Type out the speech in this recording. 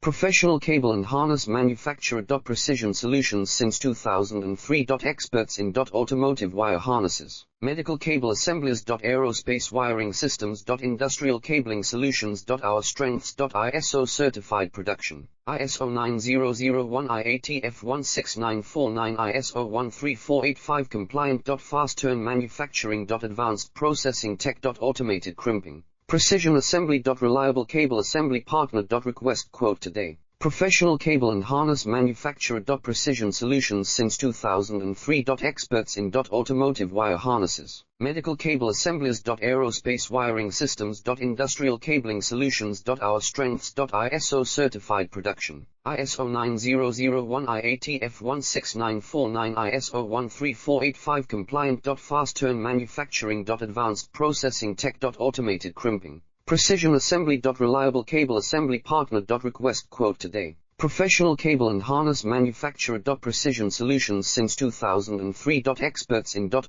Professional cable and harness manufacturer. Precision solutions since 2003. Experts in automotive wire harnesses, medical cable assemblies. Aerospace wiring systems. Industrial cabling solutions. Our strengths. ISO certified production, ISO 9001 IATF 16949 ISO 13485 compliant. Fast turn manufacturing. Advanced processing tech. Automated crimping, precision assembly. Reliable cable assembly partner. Request quote today. Professional cable and harness manufacturer. Precision solutions since 2003. Experts in automotive wire harnesses, medical cable assemblies. Aerospace wiring systems. Industrial cabling solutions. Our strengths. ISO certified production, ISO 9001 IATF 16949 ISO 13485 compliant. Fast turn manufacturing. Advanced processing tech. Automated crimping, precision assembly. Reliable cable assembly partner. Request quote today. Professional cable and harness manufacturer. Precision solutions since 2003. Experts in